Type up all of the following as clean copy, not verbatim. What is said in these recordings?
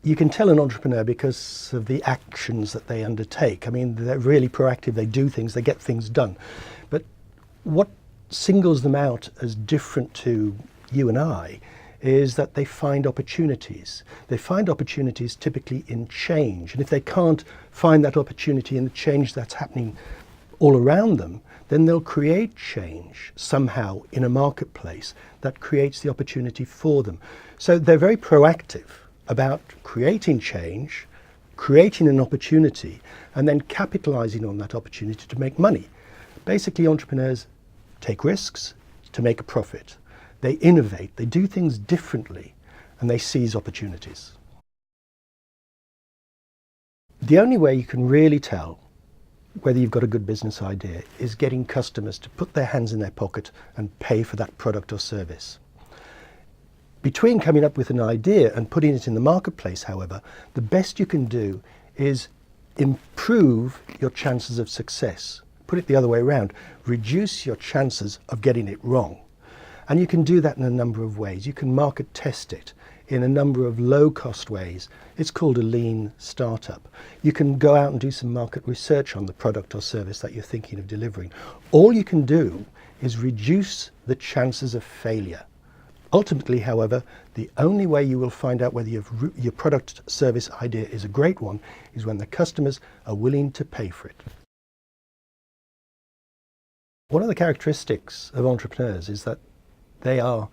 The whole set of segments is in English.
You can tell an entrepreneur because of the actions that they undertake. I mean, they're really proactive, they do things, they get things done. But what singles them out as different to you and I is that they find opportunities. They find opportunities typically in change. And if they can't find that opportunity in the change that's happening all around them, then they'll create change somehow in a marketplace that creates the opportunity for them. So they're very proactive about creating change, creating an opportunity, and then capitalizing on that opportunity to make money. Basically, entrepreneurs take risks to make a profit. They innovate, they do things differently, and they seize opportunities. The only way you can really tell whether you've got a good business idea is getting customers to put their hands in their pocket and pay for that product or service. Between coming up with an idea and putting it in the marketplace, however, the best you can do is improve your chances of success. Put it the other way around, reduce your chances of getting it wrong. And you can do that in a number of ways. You can market test it in a number of low-cost ways. It's called a lean startup. You can go out and do some market research on the product or service that you're thinking of delivering. All you can do is reduce the chances of failure. Ultimately, however, the only way you will find out whether your product service idea is a great one is when the customers are willing to pay for it. One of the characteristics of entrepreneurs is that they are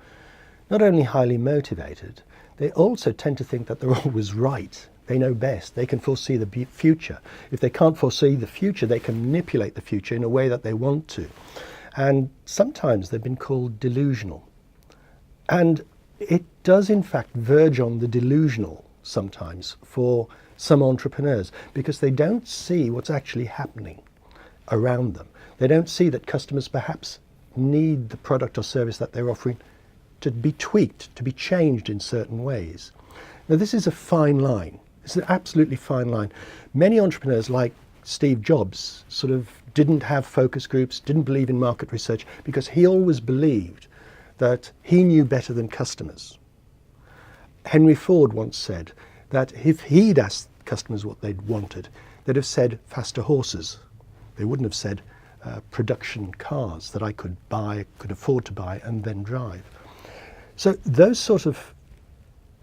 not only highly motivated, they also tend to think that they're always right. They know best. They can foresee the future. If they can't foresee the future, they can manipulate the future in a way that they want to. And sometimes they've been called delusional. And it does in fact verge on the delusional sometimes for some entrepreneurs, because they don't see what's actually happening around them. They don't see that customers perhaps need the product or service that they're offering to be tweaked, to be changed in certain ways. Now, this is a fine line. It's an absolutely fine line. Many entrepreneurs, like Steve Jobs, sort of didn't have focus groups, didn't believe in market research, because he always believed that he knew better than customers. Henry Ford once said that if he'd asked customers what they'd wanted, they'd have said faster horses. They wouldn't have said production cars that I could buy, could afford to buy, and then drive. So those sort of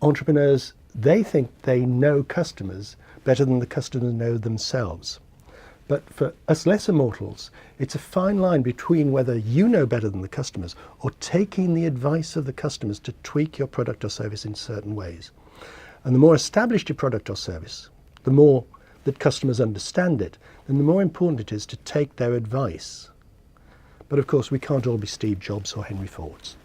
entrepreneurs, they think they know customers better than the customers know themselves. But for us lesser mortals, it's a fine line between whether you know better than the customers or taking the advice of the customers to tweak your product or service in certain ways. And the more established your product or service, the more that customers understand it, then the more important it is to take their advice. But of course, we can't all be Steve Jobs or Henry Fords.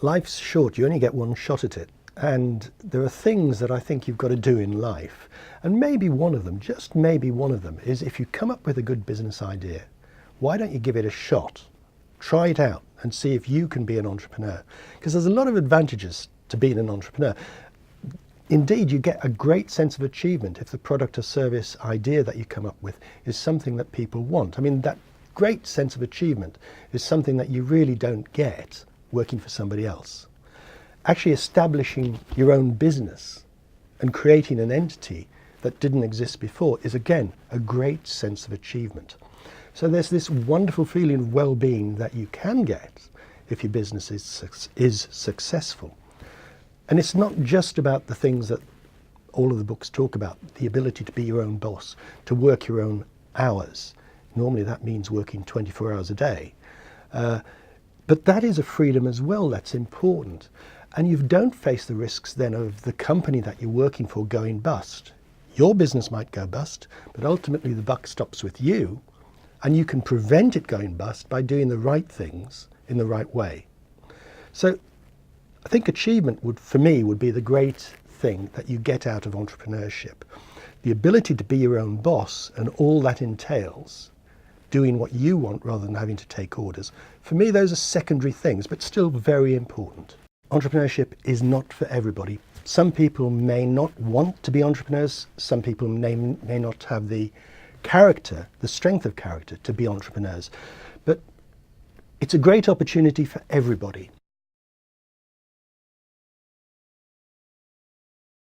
Life's short, you only get one shot at it. And there are things that I think you've got to do in life. And maybe one of them, just maybe one of them, is if you come up with a good business idea, why don't you give it a shot? Try it out and see if you can be an entrepreneur. Because there's a lot of advantages to being an entrepreneur. Indeed, you get a great sense of achievement if the product or service idea that you come up with is something that people want. I mean, that great sense of achievement is something that you really don't get working for somebody else. Actually establishing your own business and creating an entity that didn't exist before is, again, a great sense of achievement. So there's this wonderful feeling of well-being that you can get if your business is successful. And it's not just about the things that all of the books talk about, the ability to be your own boss, to work your own hours. Normally that means working 24 hours a day. But that is a freedom as well that's important. And you don't face the risks then of the company that you're working for going bust. Your business might go bust, but ultimately the buck stops with you, and you can prevent it going bust by doing the right things in the right way. So I think achievement for me would be the great thing that you get out of entrepreneurship. The ability to be your own boss and all that entails, doing what you want rather than having to take orders. For me, those are secondary things, but still very important. Entrepreneurship is not for everybody. Some people may not want to be entrepreneurs. Some people may not have the character, the strength of character to be entrepreneurs. But it's a great opportunity for everybody.